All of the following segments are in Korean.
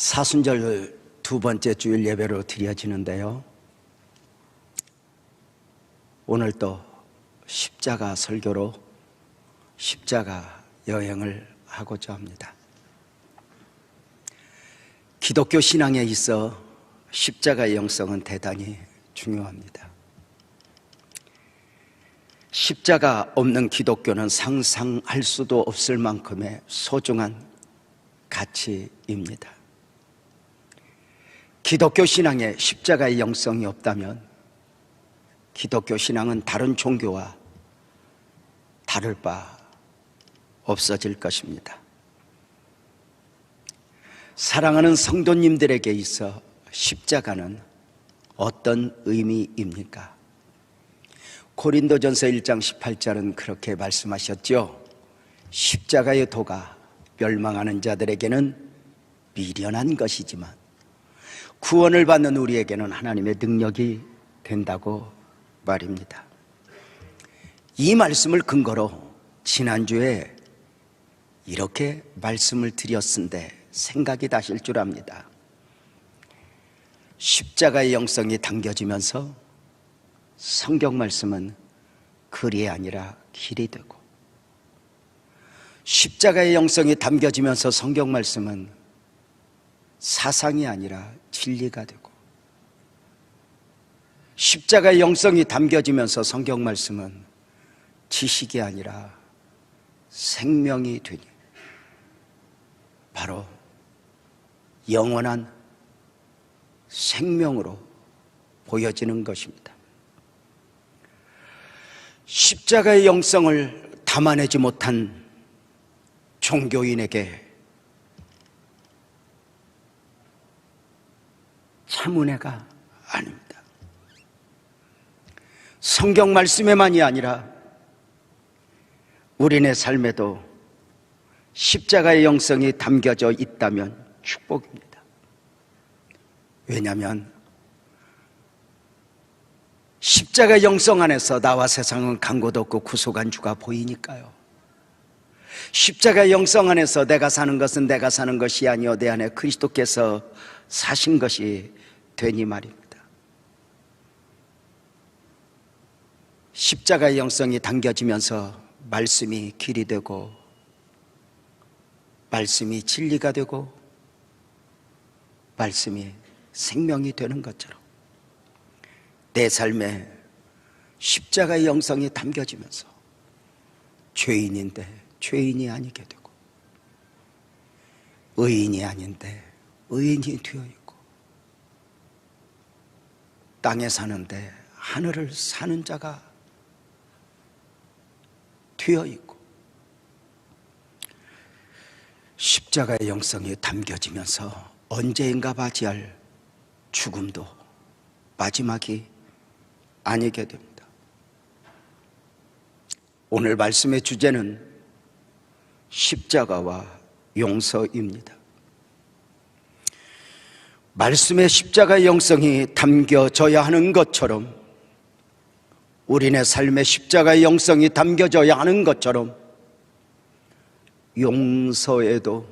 사순절 두 번째 주일 예배로 드려지는데요. 오늘 또 십자가 설교로 십자가 여행을 하고자 합니다. 기독교 신앙에 있어 십자가의 영성은 대단히 중요합니다. 십자가 없는 기독교는 상상할 수도 없을 만큼의 소중한 가치입니다. 기독교 신앙에 십자가의 영성이 없다면 기독교 신앙은 다른 종교와 다를 바 없어질 것입니다. 사랑하는 성도님들에게 있어 십자가는 어떤 의미입니까? 고린도전서 1장 18절은 그렇게 말씀하셨죠. 십자가의 도가 멸망하는 자들에게는 미련한 것이지만 구원을 받는 우리에게는 하나님의 능력이 된다고 말입니다. 이 말씀을 근거로 지난주에 이렇게 말씀을 드렸은데 생각이 나실 줄 압니다. 십자가의 영성이 당겨지면서 성경 말씀은 글이 아니라 길이 되고, 십자가의 영성이 담겨지면서 성경 말씀은 사상이 아니라 진리가 되고, 십자가의 영성이 담겨지면서 성경 말씀은 지식이 아니라 생명이 되니 바로 영원한 생명으로 보여지는 것입니다. 십자가의 영성을 담아내지 못한 종교인에게 참 은혜가 아닙니다. 성경 말씀에만이 아니라 우리네 삶에도 십자가의 영성이 담겨져 있다면 축복입니다. 왜냐하면 십자가의 영성 안에서 나와 세상은 간 곳 없고 구속한 주가 보이니까요. 십자가의 영성 안에서 내가 사는 것은 내가 사는 것이 아니요 내 안에 그리스도께서 사신 것이 되니 말입니다. 십자가의 영성이 당겨지면서 말씀이 길이 되고, 말씀이 진리가 되고, 말씀이 생명이 되는 것처럼 내 삶에 십자가의 영성이 담겨지면서 죄인인데 죄인이 아니게 되고, 의인이 아닌데 의인이 되어 있고, 땅에 사는데 하늘을 사는 자가 되어 있고, 십자가의 영성이 담겨지면서 언제인가 맞이할 죽음도 마지막이 아니게 됩니다. 오늘 말씀의 주제는 십자가와 용서입니다. 말씀의 십자가의 영성이 담겨져야 하는 것처럼, 우리네 삶의 십자가의 영성이 담겨져야 하는 것처럼 용서에도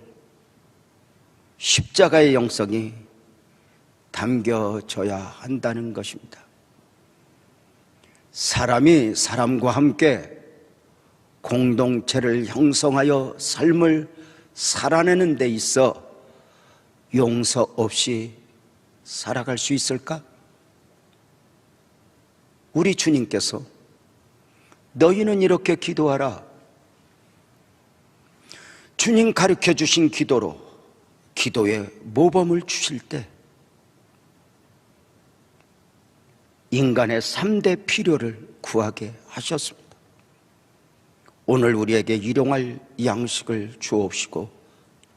십자가의 영성이 담겨져야 한다는 것입니다. 사람이 사람과 함께 공동체를 형성하여 삶을 살아내는 데 있어 용서 없이 살아갈 수 있을까? 우리 주님께서 너희는 이렇게 기도하라, 주님 가르쳐 주신 기도로 기도의 모범을 주실 때 인간의 3대 필요를 구하게 하셨습니다. 오늘 우리에게 일용할 양식을 주옵시고,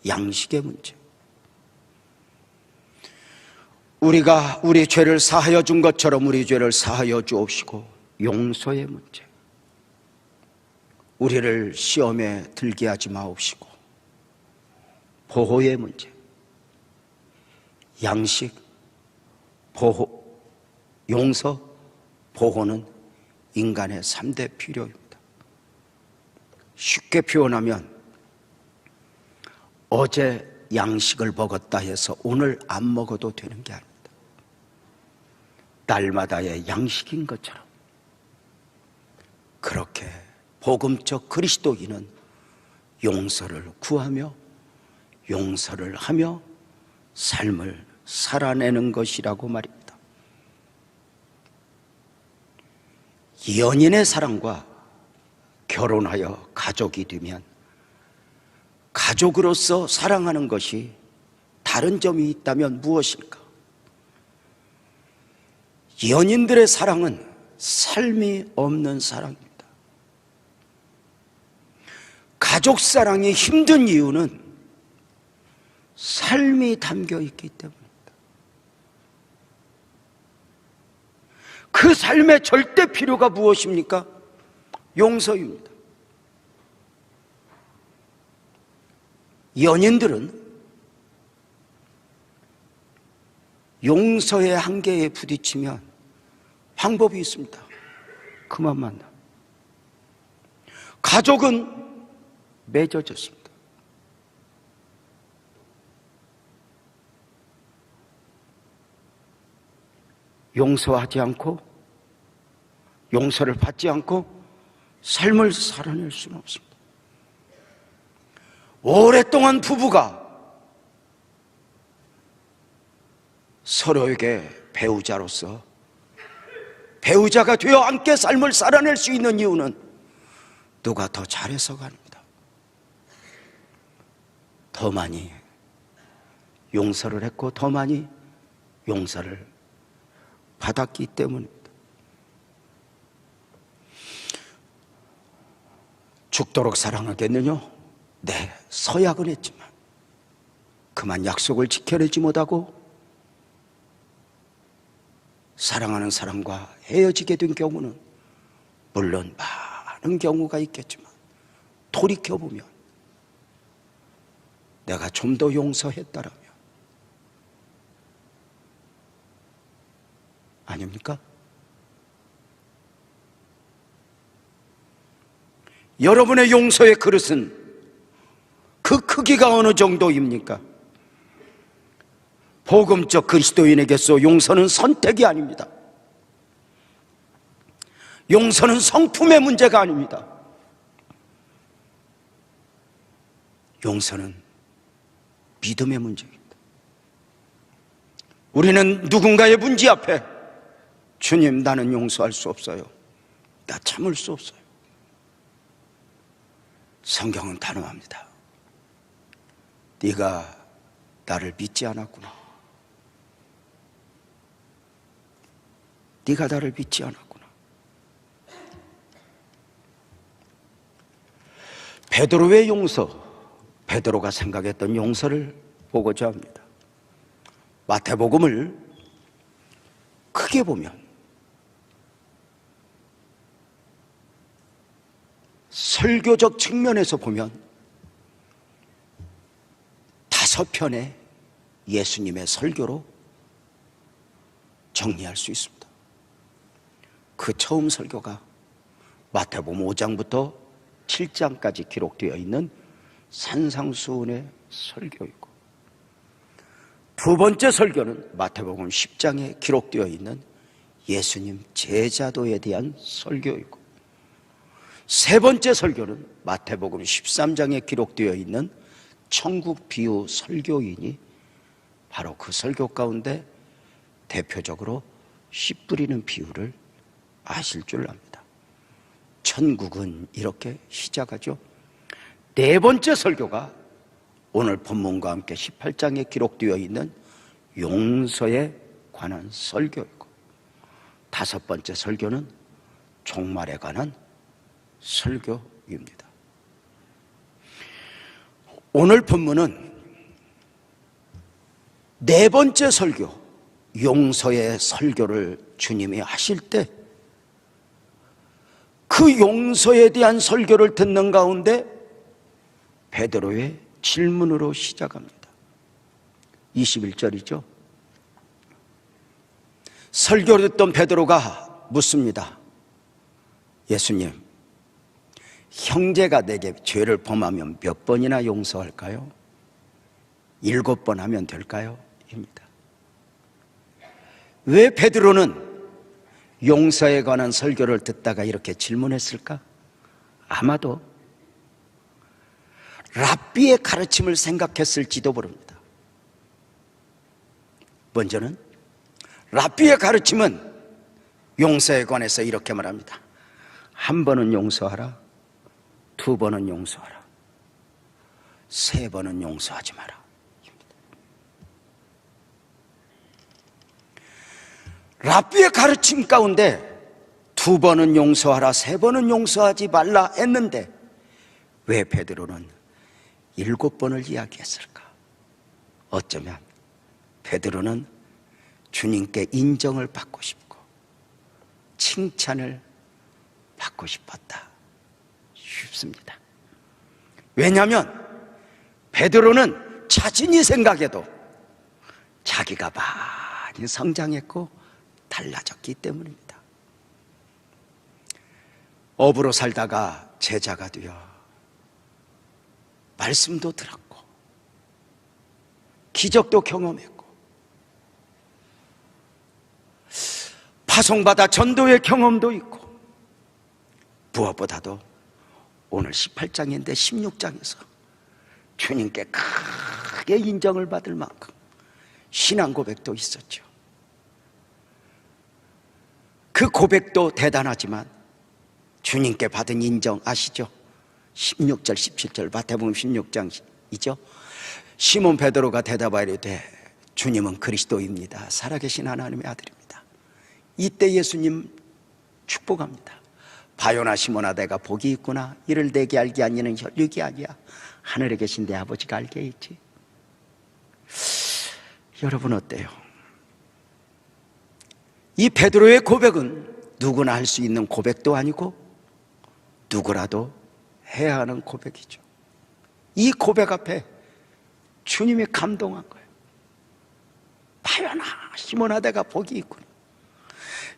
양식의 문제, 우리가 우리 죄를 사하여 준 것처럼 우리 죄를 사하여 주옵시고, 용서의 문제, 우리를 시험에 들게 하지 마옵시고, 보호의 문제, 양식, 보호, 용서, 보호는 인간의 3대 필요입니다. 쉽게 표현하면 어제 양식을 먹었다 해서 오늘 안 먹어도 되는 게 아닙니다. 날마다의 양식인 것처럼 그렇게 복음적 그리스도인은 용서를 구하며 용서를 하며 삶을 살아내는 것이라고 말입니다. 연인의 사랑과 결혼하여 가족이 되면 가족으로서 사랑하는 것이 다른 점이 있다면 무엇일까? 연인들의 사랑은 삶이 없는 사랑입니다. 가족 사랑이 힘든 이유는 삶이 담겨 있기 때문입니다. 그 삶의 절대 필요가 무엇입니까? 용서입니다. 연인들은 용서의 한계에 부딪히면 방법이 있습니다. 그만 만나. 가족은 맺어졌습니다. 용서하지 않고 용서를 받지 않고 삶을 살아낼 수는 없습니다. 오랫동안 부부가 서로에게 배우자로서 배우자가 되어 함께 삶을 살아낼 수 있는 이유는 누가 더 잘해서가 아닙니다. 더 많이 용서를 했고 더 많이 용서를 받았기 때문입니다. 죽도록 사랑하겠느냐? 네, 서약은 했지만 그만 약속을 지켜내지 못하고 사랑하는 사람과 헤어지게 된 경우는 물론 많은 경우가 있겠지만 돌이켜보면 내가 좀 더 용서했다라면 아닙니까? 여러분의 용서의 그릇은 그 크기가 어느 정도입니까? 복음적 그리스도인에게서 용서는 선택이 아닙니다. 용서는 성품의 문제가 아닙니다. 용서는 믿음의 문제입니다. 우리는 누군가의 문제 앞에 주님, 나는 용서할 수 없어요. 나 참을 수 없어요. 성경은 단호합니다. 네가 나를 믿지 않았구나. 네가 나를 믿지 않았구나. 베드로의 용서, 베드로가 생각했던 용서를 보고자 합니다. 마태복음을 크게 보면 설교적 측면에서 보면 5편의 예수님의 설교로 정리할 수 있습니다. 그 처음 설교가 마태복음 5장부터 7장까지 기록되어 있는 산상수훈의 설교이고, 두 번째 설교는 마태복음 10장에 기록되어 있는 예수님 제자도에 대한 설교이고, 세 번째 설교는 마태복음 13장에 기록되어 있는 천국 비유 설교이니 바로 그 설교 가운데 대표적으로 씨 뿌리는 비유를 아실 줄 압니다. 천국은 이렇게 시작하죠. 네 번째 설교가 오늘 본문과 함께 18장에 기록되어 있는 용서에 관한 설교이고, 다섯 번째 설교는 종말에 관한 설교입니다. 오늘 본문은 네 번째 설교, 용서의 설교를 주님이 하실 때 그 용서에 대한 설교를 듣는 가운데 베드로의 질문으로 시작합니다. 21절이죠. 설교를 듣던 베드로가 묻습니다. 예수님, 형제가 내게 죄를 범하면 몇 번이나 용서할까요? 7번 하면 될까요? 입니다. 왜 베드로는 용서에 관한 설교를 듣다가 이렇게 질문했을까? 아마도 랍비의 가르침을 생각했을지도 모릅니다. 먼저는 랍비의 가르침은 용서에 관해서 이렇게 말합니다. 1번은 용서하라, 2번은 용서하라, 3번은 용서하지 마라. 랍비의 가르침 가운데 2번은 용서하라, 3번은 용서하지 말라 했는데 왜 베드로는 7번을 이야기했을까? 어쩌면 베드로는 주님께 인정을 받고 싶고 칭찬을 받고 싶었다 싶습니다. 왜냐하면 베드로는 자신이 생각해도 자기가 많이 성장했고 달라졌기 때문입니다. 어부로 살다가 제자가 되어 말씀도 들었고 기적도 경험했고 파송받아 전도의 경험도 있고 무엇보다도 오늘 18장인데 16장에서 주님께 크게 인정을 받을 만큼 신앙 고백도 있었죠. 그 고백도 대단하지만 주님께 받은 인정 아시죠? 16절 17절 마태복음 16장이죠. 시몬 베드로가 대답하이르되 주님은 그리스도입니다. 살아계신 하나님의 아들입니다. 이때 예수님 축복합니다. 바요나 시몬아 내가 복이 있구나. 이를 내게 알게 한 이는 혈육이 아니야 하늘에 계신 내 아버지가 알게 있지. 여러분 어때요? 이 베드로의 고백은 누구나 할 수 있는 고백도 아니고 누구라도 해야 하는 고백이죠. 이 고백 앞에 주님이 감동한 거예요. 바요나 시몬아 내가 복이 있구나.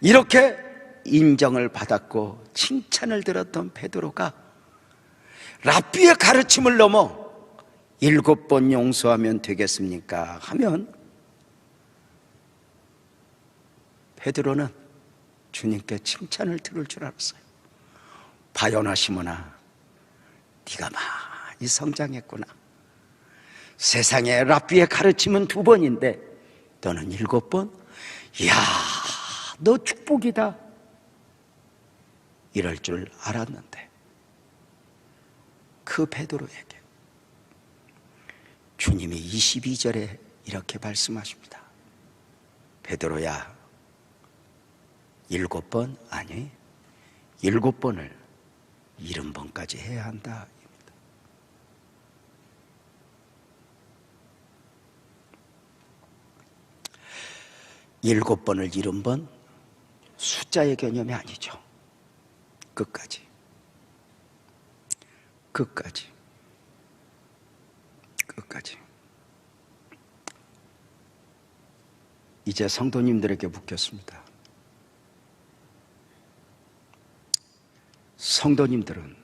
이렇게 인정을 받았고 칭찬을 들었던 베드로가 랍비의 가르침을 넘어 7번 용서하면 되겠습니까? 하면 베드로는 주님께 칭찬을 들을 줄 알았어요. 바요나 시몬아 네가 많이 성장했구나. 세상에 랍비의 가르침은 2번인데 너는 7번? 이야 너 축복이다. 이럴 줄 알았는데 그 베드로에게 주님이 22절에 이렇게 말씀하십니다. 베드로야 7번? 아니 7번을 70번까지 해야 한다. 7번을 70번 숫자의 개념이 아니죠. 끝까지 이제 성도님들에게 묻겠습니다. 성도님들은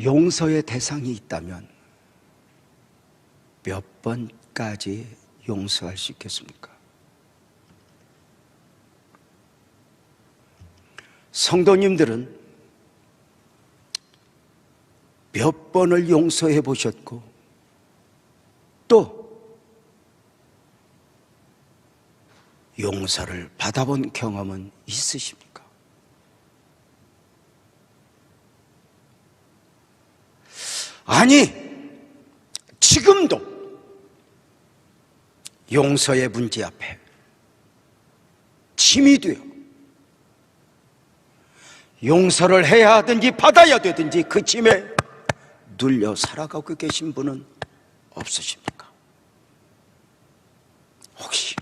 용서의 대상이 있다면 몇 번까지 용서할 수 있겠습니까? 성도님들은 몇 번을 용서해 보셨고 또 용서를 받아본 경험은 있으십니까? 아니, 지금도 용서의 문제 앞에 짐이 되어 용서를 해야 하든지 받아야 되든지 그 짐에 눌려 살아가고 계신 분은 없으십니까? 혹시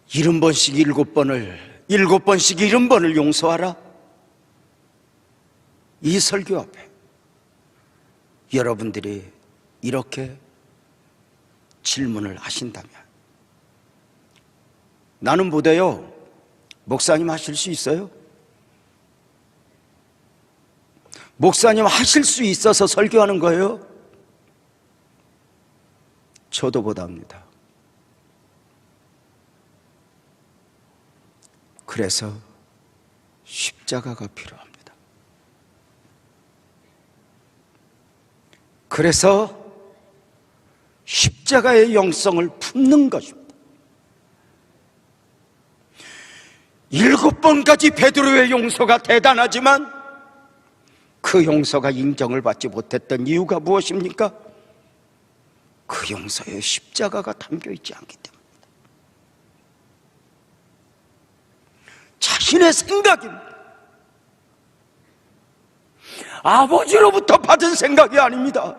70번씩 7번을 7번씩 70번을 용서하라? 이 설교 앞에 여러분들이 이렇게 질문을 하신다면 나는 못해요. 목사님 하실 수 있어요? 목사님 하실 수 있어서 설교하는 거예요? 저도 못합니다. 그래서 십자가가 필요합니다. 그래서 십자가의 영성을 품는 것입니다. 7번까지 베드로의 용서가 대단하지만 그 용서가 인정을 받지 못했던 이유가 무엇입니까? 그 용서에 십자가가 담겨 있지 않기 때문입니다. 자신의 생각입니다. 아버지로부터 받은 생각이 아닙니다.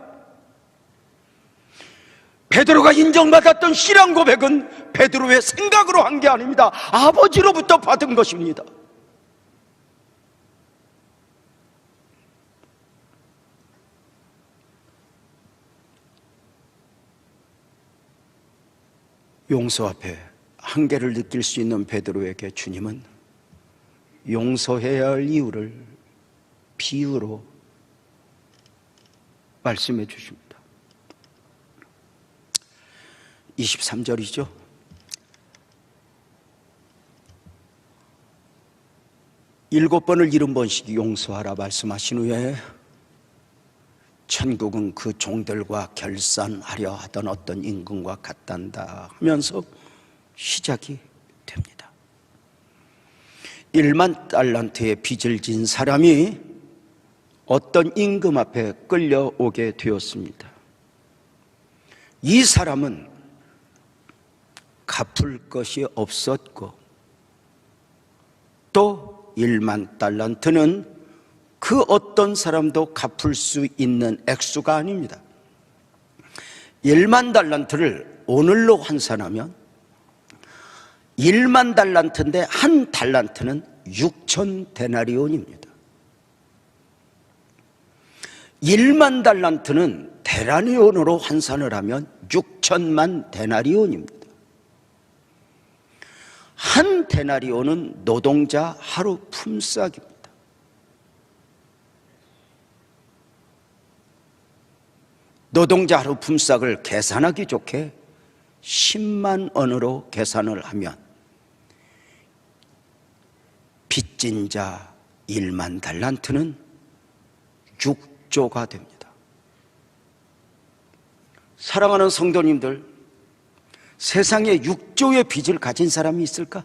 베드로가 인정받았던 신앙 고백은 베드로의 생각으로 한 게 아닙니다. 아버지로부터 받은 것입니다. 용서 앞에 한계를 느낄 수 있는 베드로에게 주님은 용서해야 할 이유를 비유로 말씀해 주십니다. 23절이죠. 일곱 번을 70번씩 용서하라 말씀하신 후에 천국은 그 종들과 결산하려 하던 어떤 임금과 같단다 하면서 시작이 됩니다. 1만 달란트의 빚을 진 사람이 어떤 임금 앞에 끌려오게 되었습니다. 이 사람은 갚을 것이 없었고 또 1만 달란트는 그 어떤 사람도 갚을 수 있는 액수가 아닙니다. 1만 달란트를 오늘로 환산하면 1만 달란트인데 한 달란트는 6천 데나리온입니다. 1만 달란트는 데나리온으로 환산을 하면 6천만 데나리온입니다. 한 데나리온은 노동자 하루 품삯입니다. 노동자 하루 품삯을 계산하기 좋게 10만 원으로 계산을 하면 빚진 자 1만 달란트는 6조가 됩니다. 사랑하는 성도님들, 세상에 6조의 빚을 가진 사람이 있을까?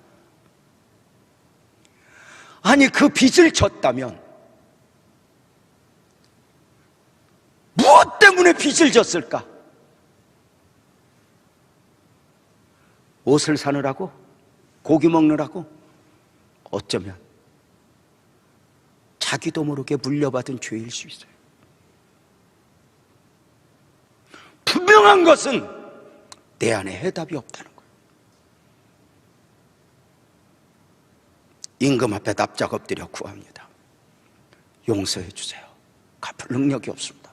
아니, 그 빚을 졌다면 무엇 때문에 빚을 졌을까? 옷을 사느라고? 고기 먹느라고? 어쩌면 자기도 모르게 물려받은 죄일 수 있어요. 분명한 것은 내 안에 해답이 없다는 거예요. 임금 앞에 납작 엎드려 구합니다. 용서해 주세요. 갚을 능력이 없습니다.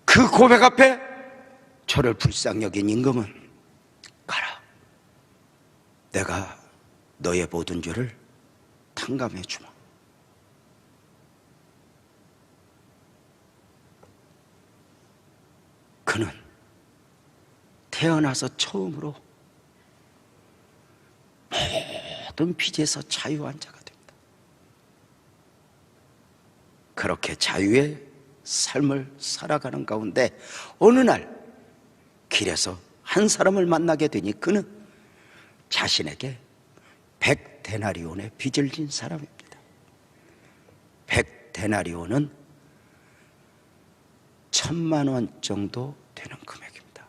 그 고백 앞에 저를 불쌍히 여긴 임금은 가라. 내가 너의 모든 죄를 탕감해 주마. 그는 태어나서 처음으로 모든 빚에서 자유한 자가 됩니다. 그렇게 자유의 삶을 살아가는 가운데 어느 날 길에서 한 사람을 만나게 되니 그는 자신에게 100데나리온의 빚을 진 사람입니다. 100데나리온은 1000만 원 정도 되는 금액입니다.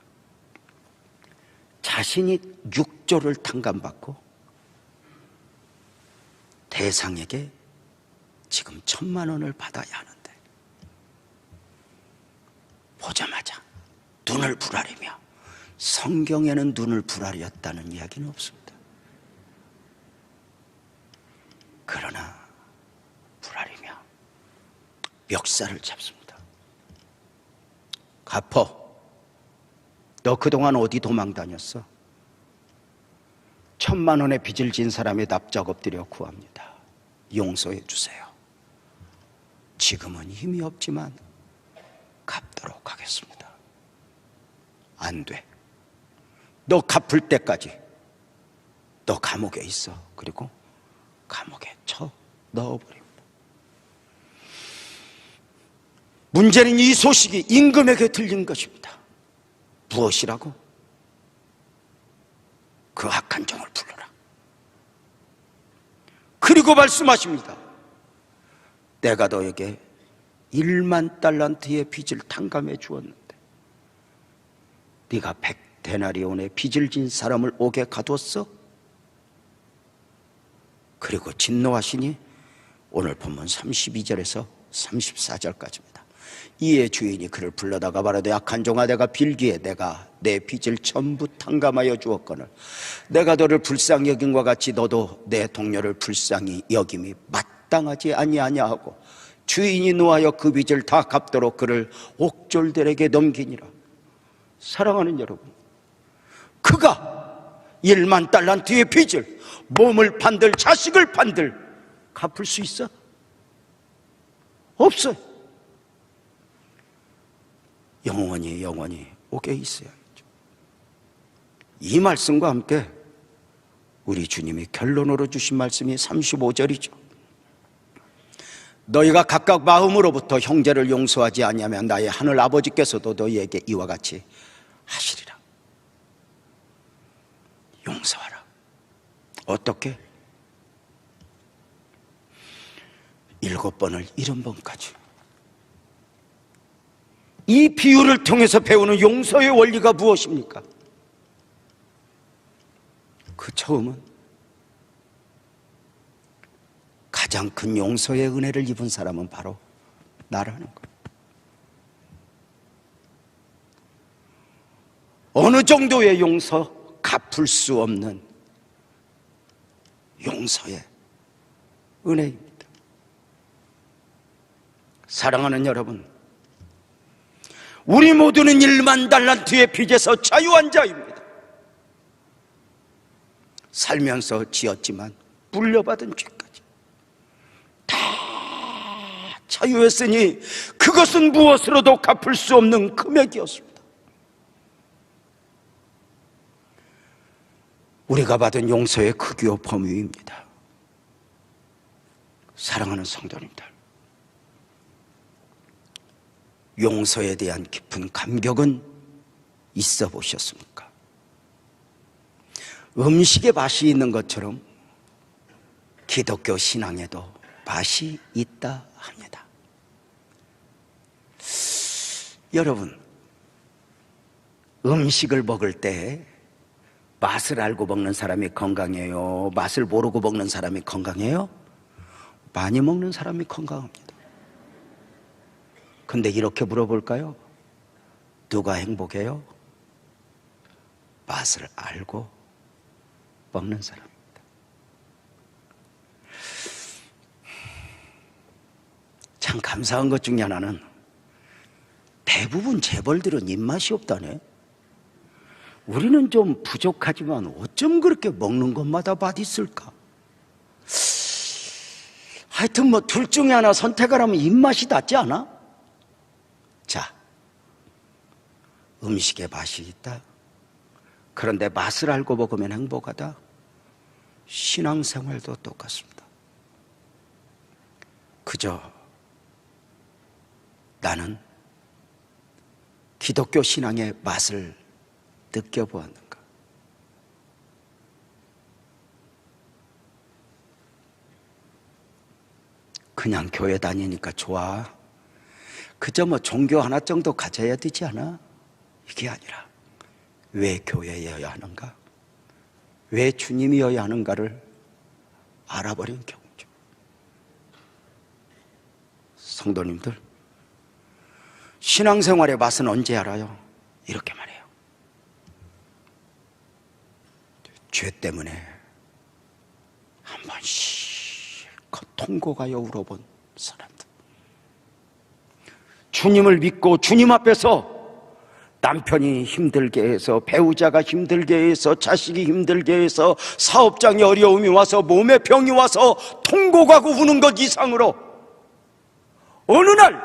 자신이 6조를 탕감받고 대상에게 지금 1000만 원을 받아야 하는데 보자마자 눈을 부라리며, 성경에는 눈을 부라렸다는 이야기는 없습니다. 그러나 부라리며 멱살을 잡습니다. 갚어. 너 그동안 어디 도망 다녔어? 1000만 원의 빚을 진 사람의 납작 엎드려 구합니다. 용서해 주세요. 지금은 힘이 없지만 갚도록 하겠습니다. 안 돼. 너 갚을 때까지 너 감옥에 있어. 그리고 감옥에 쳐 넣어버립니다. 문제는 이 소식이 임금에게 들린 것입니다. 무엇이라고? 그 악한 종을 불러라. 그리고 말씀하십니다. 내가 너에게 1만 달란트의 빚을 탕감해 주었는데 네가 100데나리온의 빚을 진 사람을 옥에 가두었어? 그리고 진노하시니 오늘 본문 32절에서 34절까지입니다. 이에 주인이 그를 불러다가 말하되 악한 종아, 내가 빌기에 내가 내 빚을 전부 탕감하여 주었거늘 내가 너를 불쌍히 여김과 같이 너도 내 동료를 불쌍히 여김이 마땅하지 아니하냐하고 주인이 노하여 그 빚을 다 갚도록 그를 옥졸들에게 넘기니라. 사랑하는 여러분, 그가 1만 달란트의 빚을 몸을 판들 자식을 판들 갚을 수 있어? 없어요. 영원히 옥에 있어야죠. 이 말씀과 함께 우리 주님이 결론으로 주신 말씀이 35절이죠. 너희가 각각 마음으로부터 형제를 용서하지 아니하면 나의 하늘 아버지께서도 너희에게 이와 같이 하시리라. 용서하라. 어떻게? 7번을 70번까지. 이 비유를 통해서 배우는 용서의 원리가 무엇입니까? 그 처음은 가장 큰 용서의 은혜를 입은 사람은 바로 나라는 거예요. 어느 정도의 용서, 갚을 수 없는 용서의 은혜입니다. 사랑하는 여러분, 우리 모두는 1만 달란트의 빚에서 자유한 자입니다. 살면서 지었지만 물려받은 죄까지 다 자유했으니 그것은 무엇으로도 갚을 수 없는 금액이었습니다. 우리가 받은 용서의 크기와 범위입니다. 사랑하는 성도님들, 용서에 대한 깊은 감격은 있어 보셨습니까? 음식에 맛이 있는 것처럼 기독교 신앙에도 맛이 있다 합니다. 여러분, 음식을 먹을 때 맛을 알고 먹는 사람이 건강해요? 맛을 모르고 먹는 사람이 건강해요? 많이 먹는 사람이 건강합니다. 근데 이렇게 물어볼까요? 누가 행복해요? 맛을 알고 먹는 사람입니다. 참 감사한 것 중에 하나는 대부분 재벌들은 입맛이 없다네. 우리는 좀 부족하지만 어쩜 그렇게 먹는 것마다 맛있을까? 하여튼 뭐 둘 중에 하나 선택을 하면 입맛이 낫지 않아? 자, 음식에 맛이 있다. 그런데 맛을 알고 먹으면 행복하다. 신앙생활도 똑같습니다. 그저 나는 기독교 신앙의 맛을 느껴보았는가? 그냥 교회 다니니까 좋아. 그저 뭐 종교 하나 정도 가져야 되지 않아? 이게 아니라 왜 교회여야 하는가? 왜 주님이어야 하는가를 알아버린 경우죠. 성도님들, 신앙생활의 맛은 언제 알아요? 이렇게 말해요. 죄 때문에 한 번씩 통곡하여 울어본 사람들, 주님을 믿고 주님 앞에서 남편이 힘들게 해서, 배우자가 힘들게 해서, 자식이 힘들게 해서, 사업장에 어려움이 와서, 몸에 병이 와서 통곡하고 우는 것 이상으로 어느 날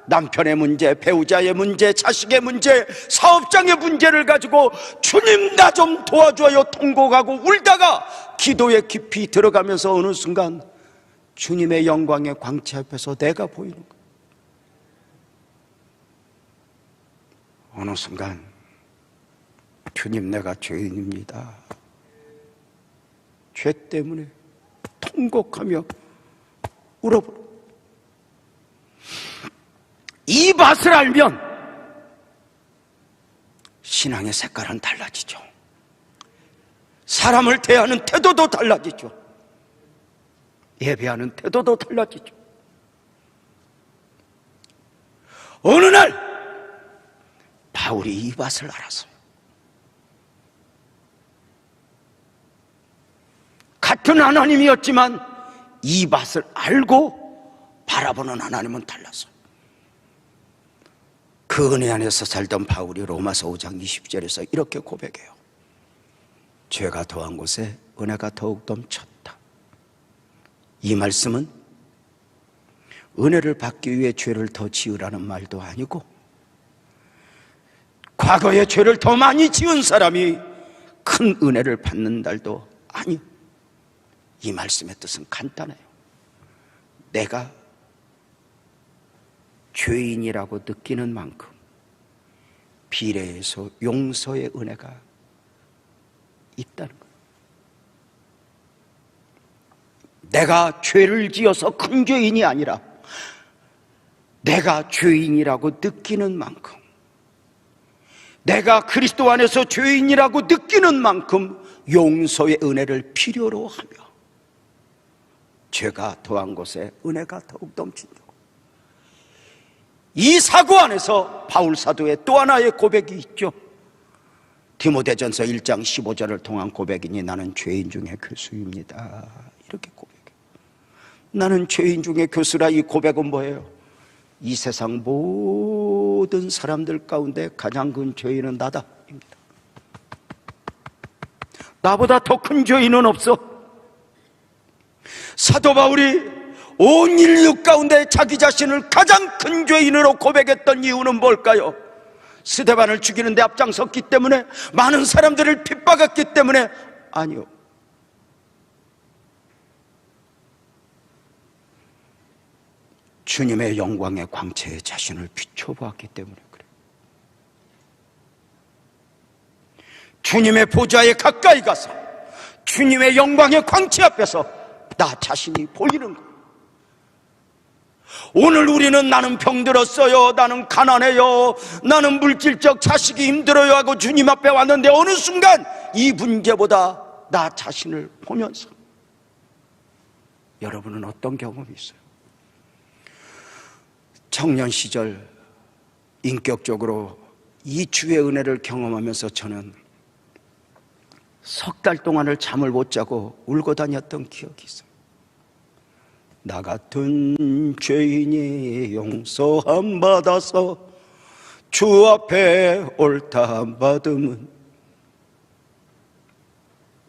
남편의 문제, 배우자의 문제, 자식의 문제, 사업장의 문제를 가지고 주님 나 좀 도와줘요 통곡하고 울다가 기도에 깊이 들어가면서 어느 순간 주님의 영광의 광채 앞에서 내가 보이는 거예요. 어느 순간 주님 내가 죄인입니다. 죄 때문에 통곡하며 울어버려. 이 맛을 알면 신앙의 색깔은 달라지죠. 사람을 대하는 태도도 달라지죠. 예배하는 태도도 달라지죠. 어느 날 바울이 이 맛을 알았어요. 같은 하나님이었지만 이 맛을 알고 바라보는 하나님은 달랐어요. 그 은혜 안에서 살던 바울이 로마서 5장 20절에서 이렇게 고백해요. 죄가 더한 곳에 은혜가 더욱 넘쳤다. 이 말씀은 은혜를 받기 위해 죄를 더 지으라는 말도 아니고, 과거에 죄를 더 많이 지은 사람이 큰 은혜를 받는 날도 아니요. 이 말씀의 뜻은 간단해요. 내가 죄인이라고 느끼는 만큼 비례해서 용서의 은혜가 있다는 거예요. 내가 죄를 지어서 큰 죄인이 아니라 내가 죄인이라고 느끼는 만큼, 내가 그리스도 안에서 죄인이라고 느끼는 만큼 용서의 은혜를 필요로 하며 죄가 더한 곳에 은혜가 더욱 넘친다. 이 사고 안에서 바울 사도의 또 하나의 고백이 있죠. 디모데전서 1장 15절을 통한 고백이니 나는 죄인 중에 교수입니다. 이렇게 고백해요. 나는 죄인 중에 교수라. 이 고백은 뭐예요? 이 세상 모든 사람들 가운데 가장 큰 죄인은 나다 입니다. 나보다 더 큰 죄인은 없어. 사도 바울이 온 인류 가운데 자기 자신을 가장 큰 죄인으로 고백했던 이유는 뭘까요? 스데반을 죽이는 데 앞장섰기 때문에? 많은 사람들을 핍박했기 때문에? 아니요. 주님의 영광의 광채에 자신을 비춰보았기 때문에 그래요. 주님의 보좌에 가까이 가서 주님의 영광의 광채 앞에서 나 자신이 보이는 거예요. 오늘 우리는 나는 병들었어요, 나는 가난해요, 나는 물질적 자식이 힘들어요 하고 주님 앞에 왔는데 어느 순간 이 문제보다 나 자신을 보면서, 여러분은 어떤 경험이 있어요? 청년 시절 인격적으로 이 주의 은혜를 경험하면서 저는 석 달 동안을 잠을 못 자고 울고 다녔던 기억이 있어요. 나 같은 죄인이 용서함 받아서 주 앞에 옳다함 받음은,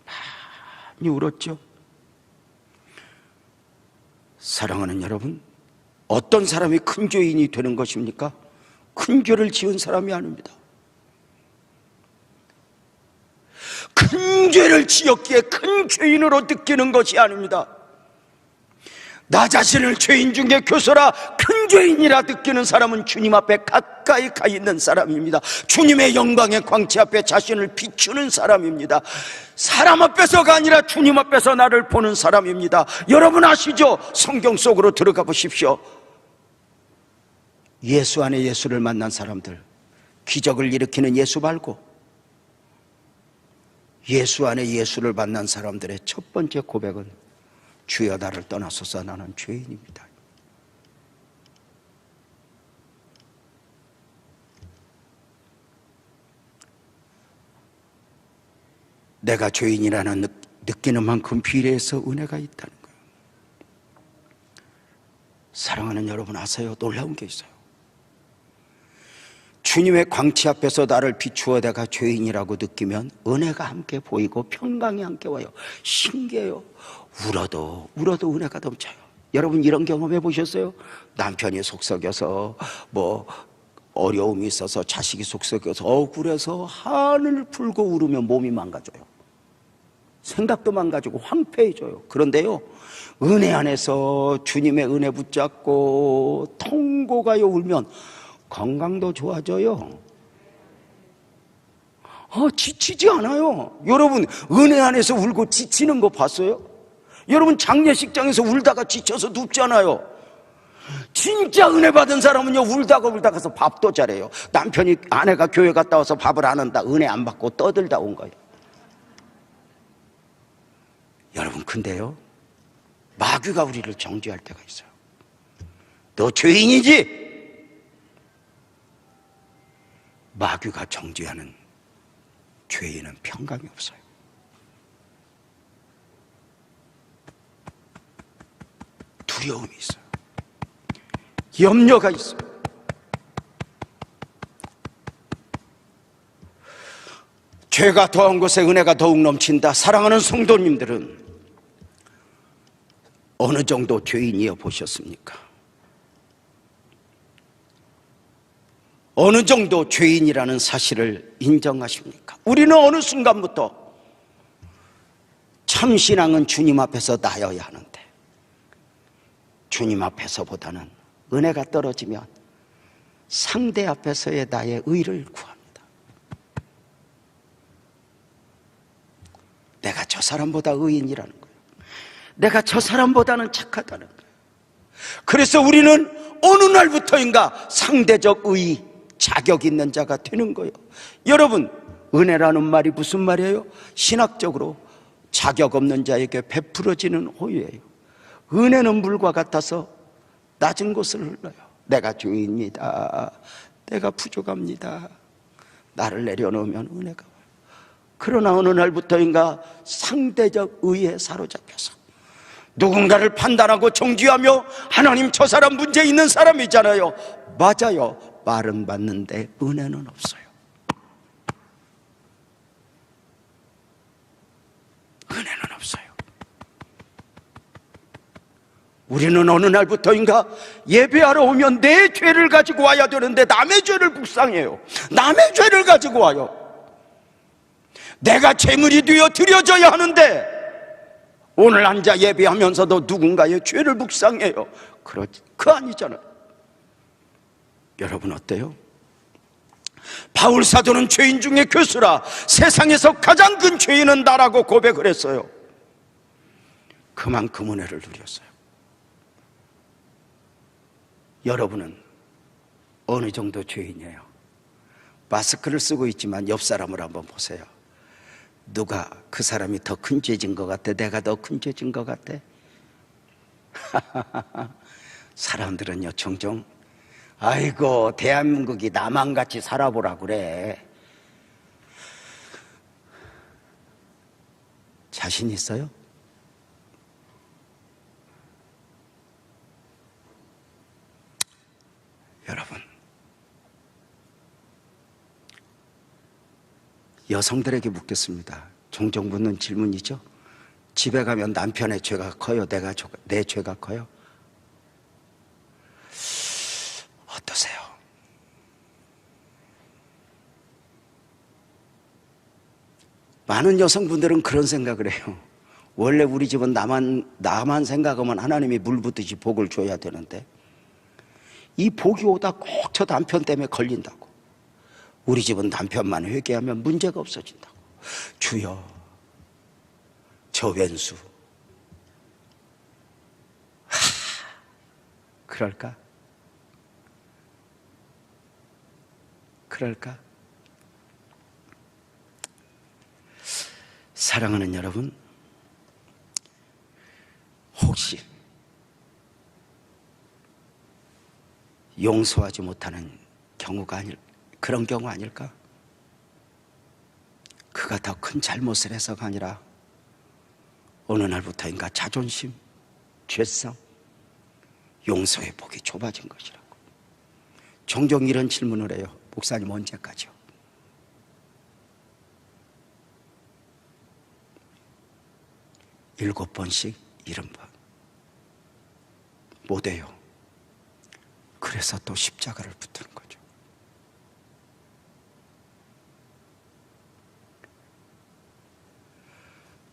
많이 울었죠. 사랑하는 여러분, 어떤 사람이 큰 죄인이 되는 것입니까? 큰 죄를 지은 사람이 아닙니다. 큰 죄를 지었기에 큰 죄인으로 느끼는 것이 아닙니다. 나 자신을 죄인 중에 교서라 큰 죄인이라 느끼는 사람은 주님 앞에 가까이 가 있는 사람입니다. 주님의 영광의 광채 앞에 자신을 비추는 사람입니다. 사람 앞에서가 아니라 주님 앞에서 나를 보는 사람입니다. 여러분 아시죠? 성경 속으로 들어가 보십시오. 예수 안에 예수를 만난 사람들, 기적을 일으키는 예수 말고 예수 안에 예수를 만난 사람들의 첫 번째 고백은 주여 나를 떠나소서 나는 죄인입니다. 내가 죄인이라는 느끼는 만큼 비례해서 은혜가 있다는 거예요. 사랑하는 여러분 아세요? 놀라운 게 있어요. 주님의 광채 앞에서 나를 비추어 내가 죄인이라고 느끼면 은혜가 함께 보이고 평강이 함께 와요. 신기해요. 울어도 은혜가 넘쳐요. 여러분 이런 경험해 보셨어요? 남편이 속썩여서 어려움이 있어서 자식이 속썩여서 억울해서 하늘 풀고 울으면 몸이 망가져요. 생각도 망가지고 황폐해져요. 그런데요, 은혜 안에서 주님의 은혜 붙잡고 통곡하여 울면 건강도 좋아져요. 지치지 않아요. 여러분 은혜 안에서 울고 지치는 거 봤어요? 여러분 장례식장에서 울다가 지쳐서 눕잖아요. 진짜 은혜 받은 사람은요, 울다가서 밥도 잘해요. 아내가 교회 갔다 와서 밥을 안 한다, 은혜 안 받고 떠들다 온 거예요. 여러분 근데요, 마귀가 우리를 정죄할 때가 있어요. 너 죄인이지? 마귀가 정죄하는 죄인은 평강이 없어요. 두려움이 있어요. 염려가 있어요. 죄가 더한 곳에 은혜가 더욱 넘친다. 사랑하는 성도님들은 어느 정도 죄인이어 보셨습니까? 어느 정도 죄인이라는 사실을 인정하십니까? 우리는 어느 순간부터 참신앙은 주님 앞에서 나여야 하는데, 주님 앞에서보다는 은혜가 떨어지면 상대 앞에서의 나의 의를 구합니다. 내가 저 사람보다 의인이라는 거예요. 내가 저 사람보다는 착하다는 거예요. 그래서 우리는 어느 날부터인가 상대적 의, 자격 있는 자가 되는 거예요. 여러분, 은혜라는 말이 무슨 말이에요? 신학적으로 자격 없는 자에게 베풀어지는 호유예요. 은혜는 물과 같아서 낮은 곳을 흘러요. 내가 죄인이다, 내가 부족합니다, 나를 내려놓으면 은혜가 와요. 그러나 어느 날부터인가 상대적 의에 사로잡혀서 누군가를 판단하고 정죄하며, 하나님 저 사람 문제 있는 사람이잖아요. 맞아요. 말은 맞는데 은혜는 없어요. 은혜는 없어요. 우리는 어느 날부터인가 예배하러 오면 내 죄를 가지고 와야 되는데 남의 죄를 묵상해요. 남의 죄를 가지고 와요. 내가 제물이 되어 드려져야 하는데 오늘 앉아 예배하면서도 누군가의 죄를 묵상해요. 그거 아니잖아요. 여러분 어때요? 바울 사도는 죄인 중에 교수라, 세상에서 가장 큰 죄인은 나라고 고백을 했어요. 그만큼 은혜를 누렸어요. 여러분은 어느 정도 죄인이에요? 마스크를 쓰고 있지만 옆 사람을 한번 보세요. 누가 그 사람이 더 큰 죄진 것 같아? 내가 더 큰 죄진 것 같아? 사람들은요 종종 아이고 대한민국이 남한같이 살아보라 그래. 자신 있어요? 여러분, 여성들에게 묻겠습니다. 종종 묻는 질문이죠. 집에 가면 남편의 죄가 커요? 내 죄가 커요? 어떠세요? 많은 여성분들은 그런 생각을 해요. 원래 우리 집은 나만 생각하면 하나님이 물 붓듯이 복을 줘야 되는데 이 복이 오다 꼭 저 남편 때문에 걸린다고. 우리 집은 남편만 회개하면 문제가 없어진다고. 주여, 저 왼수. 그럴까? 그럴까? 사랑하는 여러분, 혹시 용서하지 못하는 경우가 그런 경우 아닐까? 그가 더 큰 잘못을 해서가 아니라 어느 날부터인가 자존심, 죄성, 용서의 폭이 좁아진 것이라고. 종종 이런 질문을 해요. 목사님 언제까지요? 일곱 번씩 70번 못해요. 그래서 또 십자가를 붙드는 거죠.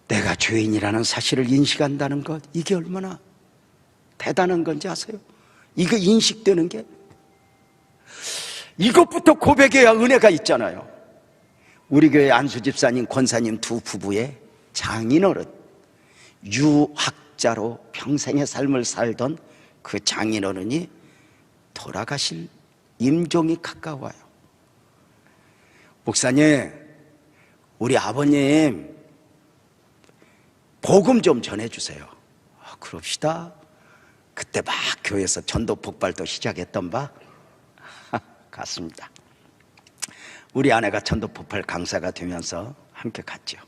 내가 죄인이라는 사실을 인식한다는 것, 이게 얼마나 대단한 건지 아세요? 이거 인식되는 게, 이것부터 고백해야 은혜가 있잖아요. 우리 교회 안수 집사님, 권사님 두 부부의 장인어른, 유학자로 평생의 삶을 살던 그 장인어른이 돌아가실 임종이 가까워요. 목사님, 우리 아버님 복음 좀 전해주세요. 그럽시다. 그때 막 교회에서 전도 폭발도 시작했던 바 같습니다. 우리 아내가 전도 폭발 강사가 되면서 함께 갔죠.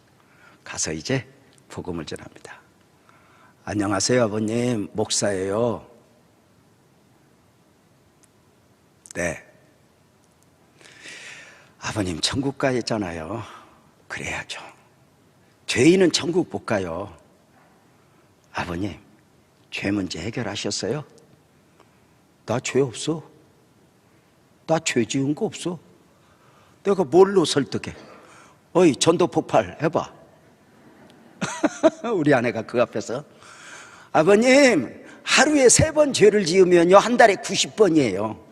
가서 이제 복음을 전합니다. 안녕하세요 아버님, 목사예요. 네. 아버님 천국 가잖아요. 그래야죠. 죄인은 천국 못 가요. 아버님, 죄 문제 해결하셨어요? 나 죄 없어. 나 죄 지은 거 없어. 내가 뭘로 설득해? 어이, 전도 폭발 해봐. 우리 아내가 그 앞에서, 아버님, 하루에 3번 죄를 지으면요, 한 달에 90번이에요.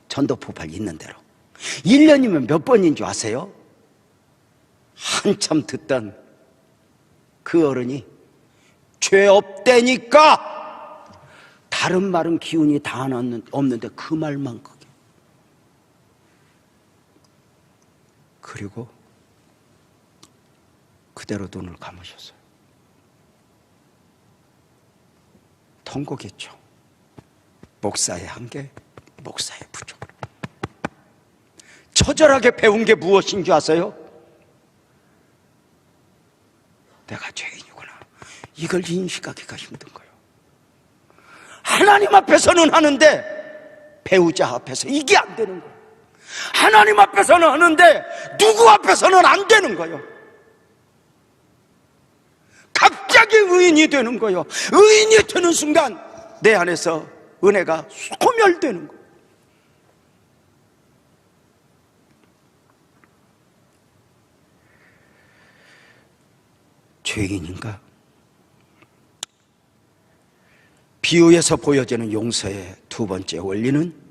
전도 폭발 있는 대로. 1년이면 몇 번인 줄 아세요? 한참 듣던 그 어른이 죄 없다니까, 다른 말은 기운이 다 없는데 그 말만 크게. 그리고 그대로 눈을 감으셨어요. 통곡했죠. 목사의 한계, 목사의 부족. 처절하게 배운 게 무엇인 줄 아세요? 내가 죄인이구나. 이걸 인식하기가 힘든 거예요. 하나님 앞에서는 하는데 배우자 앞에서 이게 안 되는 거예요. 하나님 앞에서는 하는데 누구 앞에서는 안 되는 거예요. 갑자기 의인이 되는 거예요. 의인이 되는 순간 내 안에서 은혜가 소멸되는 거예요. 죄인인가? 비유에서 보여지는 용서의 두 번째 원리는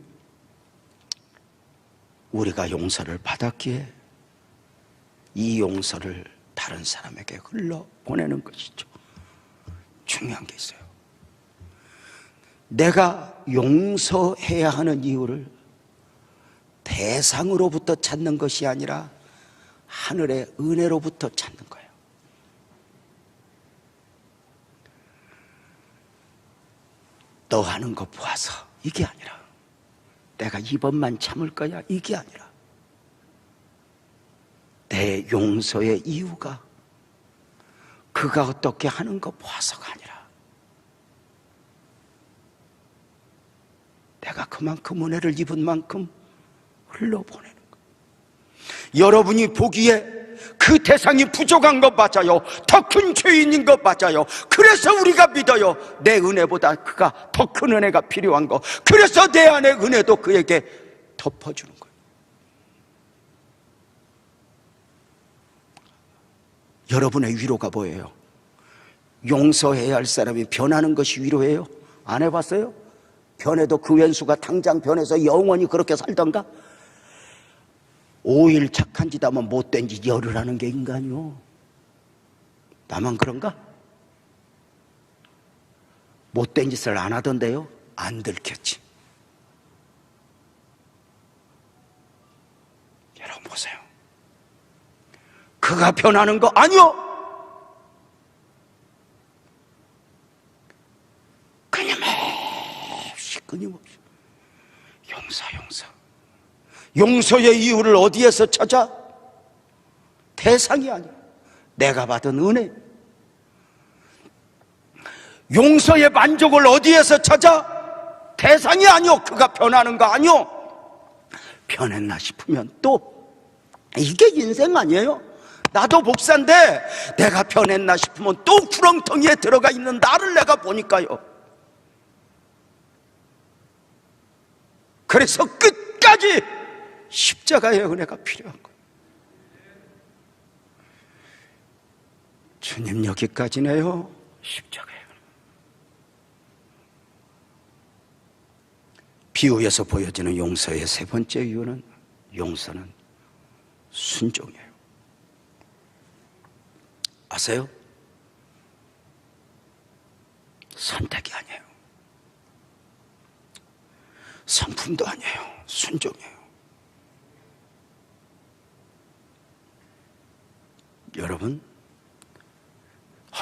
우리가 용서를 받았기에 이 용서를 다른 사람에게 흘러보내는 것이죠. 중요한 게 있어요. 내가 용서해야 하는 이유를 대상으로부터 찾는 것이 아니라 하늘의 은혜로부터 찾는 거예요. 너 하는 거 보아서, 이게 아니라 내가 이번만 참을 거야, 이게 아니라 내 용서의 이유가 그가 어떻게 하는 거 보아서가 아니라 내가 그만큼 은혜를 입은 만큼 흘러보내는 거예요. 여러분이 보기에 그 대상이 부족한 것 맞아요. 더 큰 죄인인 것 맞아요. 그래서 우리가 믿어요. 내 은혜보다 그가 더 큰 은혜가 필요한 거. 그래서 내 안의 은혜도 그에게 덮어주는 거예요. 여러분의 위로가 뭐예요? 용서해야 할 사람이 변하는 것이 위로예요? 안 해봤어요? 변해도 그 왼수가 당장 변해서 영원히 그렇게 살던가? 5일 착한 짓 하면 못된 짓 열을 하는 게 인간이요. 나만 그런가? 못된 짓을 안 하던데요? 안 들켰지. 여러분 보세요. 그가 변하는 거 아니요. 끊임없이 용서. 용서의 이유를 어디에서 찾아? 대상이 아니야. 내가 받은 은혜. 용서의 만족을 어디에서 찾아? 대상이 아니요. 그가 변하는 거 아니요. 변했나 싶으면 또, 이게 인생 아니에요? 나도 목사인데 내가 변했나 싶으면 또 구렁텅이에 들어가 있는 나를 내가 보니까요. 그래서 끝까지 십자가의 은혜가 필요한 거예요. 주님 여기까지네요. 십자가의 은혜. 비유에서 보여지는 용서의 세 번째 이유는, 용서는 순종이에요. 아세요? 선택이 아니에요. 성품도 아니에요. 순종이에요. 여러분,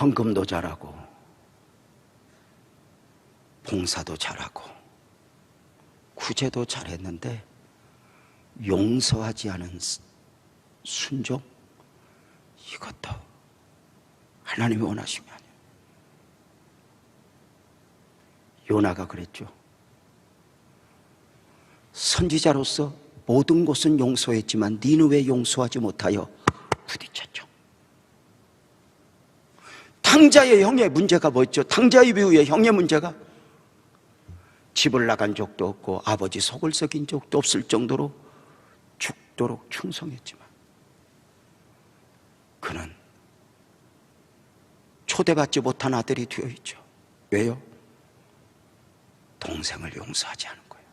헌금도 잘하고 봉사도 잘하고 구제도 잘했는데 용서하지 않은 순종, 이것도 하나님이 원하시는 게 아니에요. 요나가 그랬죠. 선지자로서 모든 곳은 용서했지만 니느웨 용서하지 못하여 부딪혔죠. 탕자의 형의 문제가 뭐였죠? 탕자의 비유의 형의 문제가 집을 나간 적도 없고 아버지 속을 썩인 적도 없을 정도로 죽도록 충성했지만 그는 초대받지 못한 아들이 되어 있죠. 왜요? 동생을 용서하지 않은 거예요.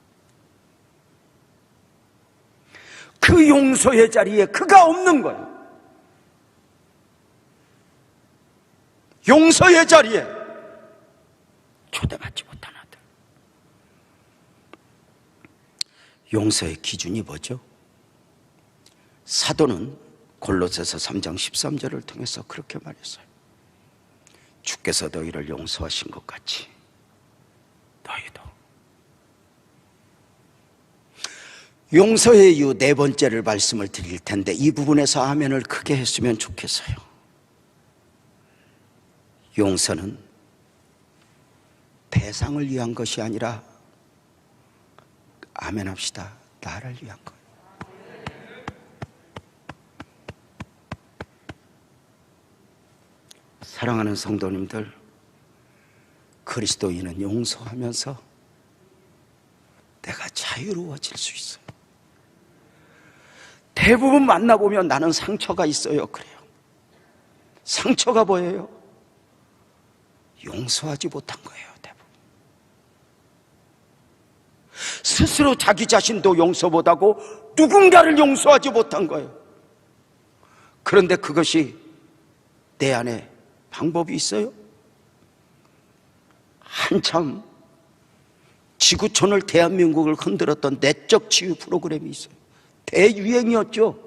그 용서의 자리에 그가 없는 거예요. 용서의 자리에 초대받지 못한 아들. 용서의 기준이 뭐죠? 사도는 골로새서 3장 13절을 통해서 그렇게 말했어요. 주께서 너희를 용서하신 것 같이 너희도. 용서의 이유 네 번째를 말씀을 드릴 텐데 이 부분에서 아멘을 크게 했으면 좋겠어요. 용서는 대상을 위한 것이 아니라, 아멘 합시다, 나를 위한 것. 사랑하는 성도님들, 그리스도인은 용서하면서 내가 자유로워질 수 있어요. 대부분 만나보면 나는 상처가 있어요. 그래요. 상처가 뭐예요? 용서하지 못한 거예요. 대부분 스스로 자기 자신도 용서 못하고 누군가를 용서하지 못한 거예요. 그런데 그것이 내 안에 방법이 있어요? 한참 지구촌을, 대한민국을 흔들었던 내적 치유 프로그램이 있어요. 대유행이었죠.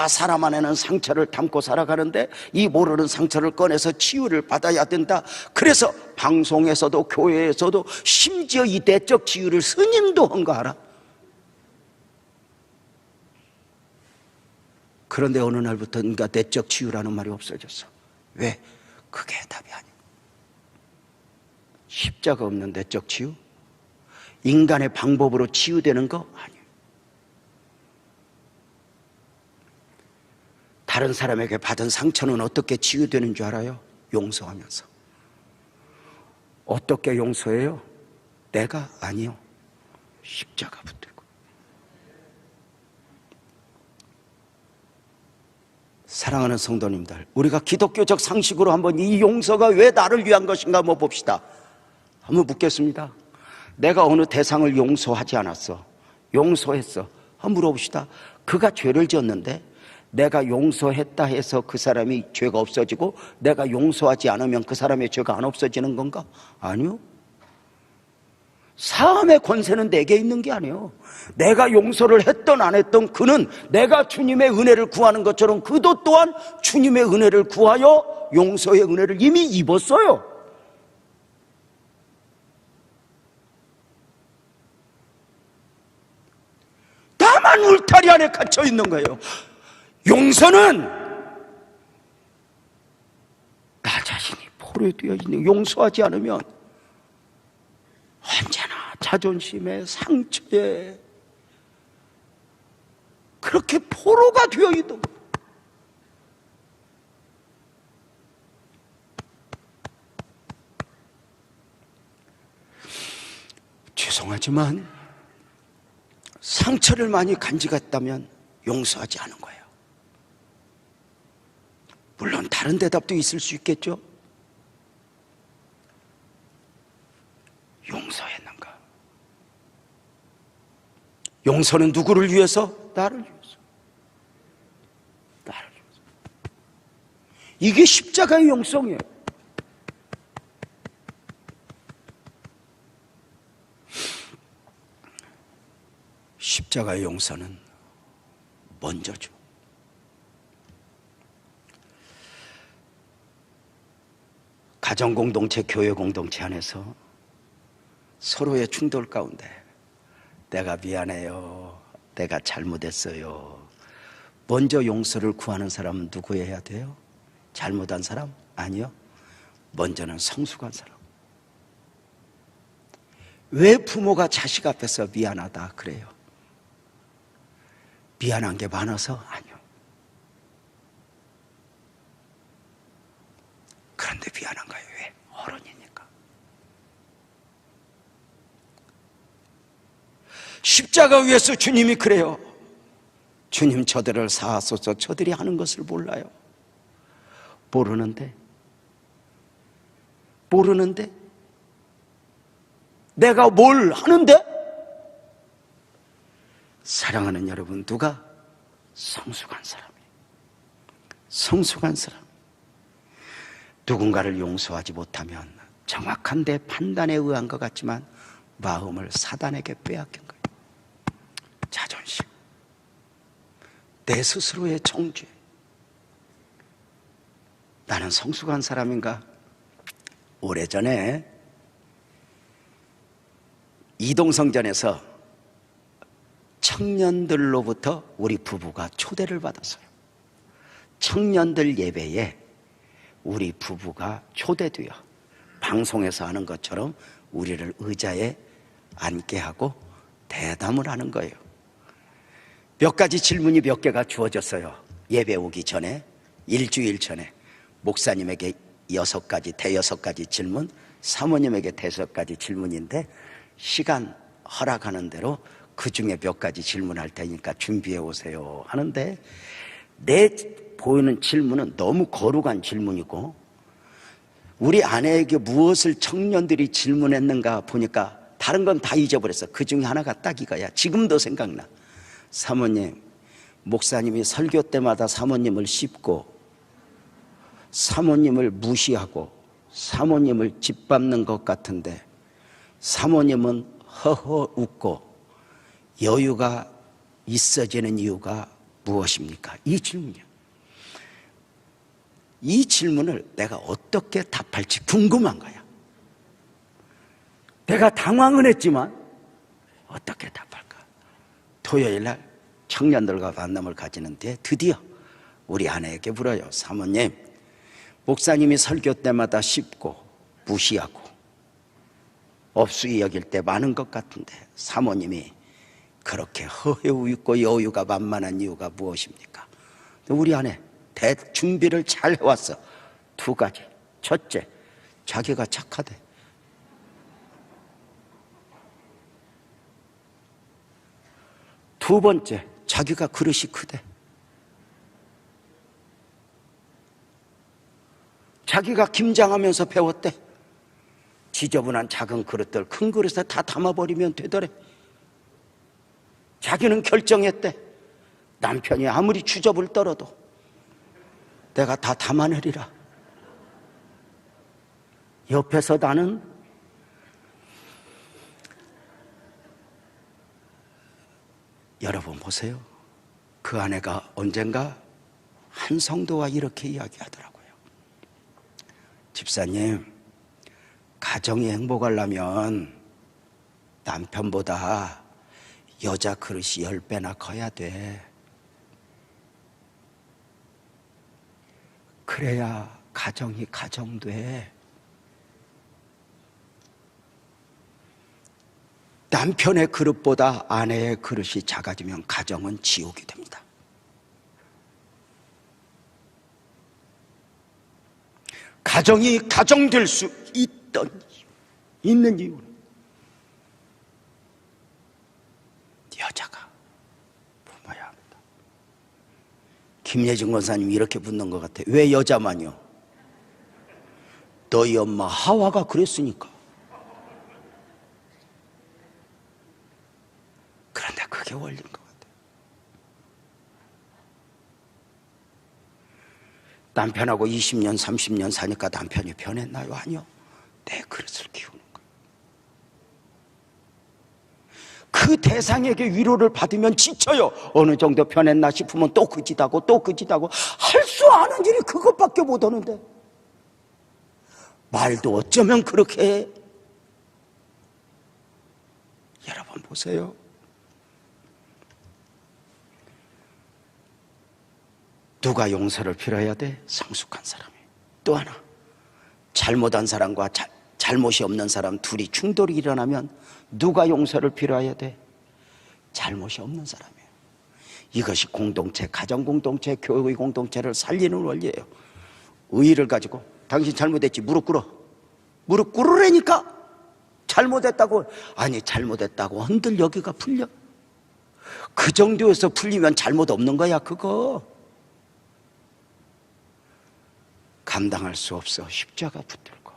사람 안에는 상처를 담고 살아가는데 이 모르는 상처를 꺼내서 치유를 받아야 된다. 그래서 방송에서도 교회에서도 심지어 이 내적 치유를 스님도 한 거 알아? 그런데 어느 날부터인가 내적 치유라는 말이 없어졌어. 왜? 그게 답이 아니야. 십자가 없는 내적 치유? 인간의 방법으로 치유되는 거 아니에요. 다른 사람에게 받은 상처는 어떻게 치유되는 줄 알아요? 용서하면서. 어떻게 용서해요? 내가? 아니요. 십자가 붙들고. 사랑하는 성도님들, 우리가 기독교적 상식으로 한번 이 용서가 왜 나를 위한 것인가 한번 봅시다. 한번 묻겠습니다. 내가 어느 대상을 용서하지 않았어. 용서했어. 한번 물어봅시다. 그가 죄를 지었는데 내가 용서했다 해서 그 사람이 죄가 없어지고 내가 용서하지 않으면 그 사람의 죄가 안 없어지는 건가? 아니요. 사함의 권세는 내게 있는 게 아니에요. 내가 용서를 했던 안 했던 그는 내가 주님의 은혜를 구하는 것처럼 그도 또한 주님의 은혜를 구하여 용서의 은혜를 이미 입었어요. 다만 울타리 안에 갇혀 있는 거예요. 용서는 나 자신이 포로되어 있는, 용서하지 않으면 언제나 자존심에, 상처에 그렇게 포로가 되어 있는 거예요. 죄송하지만 상처를 많이 간직했다면 용서하지 않은 거예요. 물론 다른 대답도 있을 수 있겠죠. 용서했는가? 용서는 누구를 위해서? 나를 위해서. 나를 위해서. 이게 십자가의 용서예요. 십자가의 용서는 먼저죠. 가정 공동체, 교회 공동체 안에서 서로의 충돌 가운데 내가 미안해요, 내가 잘못했어요, 먼저 용서를 구하는 사람은 누구여야 돼요? 잘못한 사람? 아니요. 먼저는 성숙한 사람. 왜 부모가 자식 앞에서 미안하다 그래요? 미안한 게 많아서? 아니요. 그런데 미안한가요? 왜? 어른이니까. 십자가 위에서 주님이 그래요. 주님, 저들을 사하소서, 저들이 하는 것을 몰라요. 모르는데 내가 뭘 하는데? 사랑하는 여러분, 누가? 성숙한 사람이에요. 성숙한 사람. 누군가를 용서하지 못하면 정확한 내 판단에 의한 것 같지만 마음을 사단에게 빼앗긴 거예요. 자존심, 내 스스로의 정죄. 나는 성숙한 사람인가? 오래전에 이동성전에서 청년들로부터 우리 부부가 초대를 받았어요. 청년들 예배에 우리 부부가 초대되어 방송에서 하는 것처럼 우리를 의자에 앉게 하고 대담을 하는 거예요. 몇 가지 질문이 몇 개가 주어졌어요. 예배 오기 전에, 일주일 전에 목사님에게 6가지, 대여섯 가지 질문, 사모님에게 5가지 질문인데 시간 허락하는 대로 그 중에 몇 가지 질문할 테니까 준비해 오세요 하는데, 내 보이는 질문은 너무 거룩한 질문이고, 우리 아내에게 무엇을 청년들이 질문했는가 보니까 다른 건 다 잊어버렸어. 그 중에 하나가 딱 이거야. 지금도 생각나. 사모님, 목사님이 설교 때마다 사모님을 씹고, 사모님을 무시하고, 사모님을 짓밟는 것 같은데 사모님은 허허 웃고 여유가 있어지는 이유가 무엇입니까? 이 질문이야. 이 질문을 내가 어떻게 답할지 궁금한 거야. 내가 당황은 했지만 어떻게 답할까? 토요일 날 청년들과 만남을 가지는데 드디어 우리 아내에게 물어요. 사모님, 목사님이 설교 때마다 씹고 무시하고 업수이 여길 때 많은 것 같은데 사모님이 그렇게 허허 웃고 여유가 만만한 이유가 무엇입니까? 우리 아내 준비를 잘 해왔어. 2가지. 첫째, 자기가 착하대. 두 번째, 자기가 그릇이 크대. 자기가 김장하면서 배웠대. 지저분한 작은 그릇들 큰 그릇에 다 담아버리면 되더래. 자기는 결정했대. 남편이 아무리 주접을 떨어도 내가 다 담아내리라. 옆에서 나는 여러분 보세요. 그 아내가 언젠가 한 성도와 이렇게 이야기하더라고요. 집사님, 가정이 행복하려면 남편보다 여자 그릇이 10배나 커야 돼. 그래야 가정이 가정돼. 남편의 그릇보다 아내의 그릇이 작아지면 가정은 지옥이 됩니다. 가정이 가정될 수 있는 이유는 여자가 품어야 합니다. 김예진 권사님이 이렇게 묻는 것 같아. 왜 여자만요? 너희 엄마 하와가 그랬으니까. 그런데 그게 원리인 것 같아요. 남편하고 20년 30년 사니까 남편이 변했나요? 아니요. 내 그릇을 키우는 거예요. 그 대상에게 위로를 받으면 지쳐요. 어느 정도 변했나 싶으면 또 그 짓하고 또 그 짓하고 할 수 아는 일이 그것밖에 못 하는데 말도 어쩌면 그렇게 해. 여러분 보세요. 누가 용서를 빌어야 돼? 성숙한 사람이. 또 하나, 잘못한 사람과 잘못이 없는 사람 둘이 충돌이 일어나면 누가 용서를 빌어야 돼? 잘못이 없는 사람이에요. 이것이 공동체, 가정 공동체, 교회 공동체를 살리는 원리예요. 의의를 가지고 당신 잘못했지, 무릎 꿇어. 무릎 꿇으라니까. 잘못했다고. 아니, 잘못했다고 흔들 여기가 풀려. 그 정도에서 풀리면 잘못 없는 거야. 그거 감당할 수 없어. 십자가 붙들고.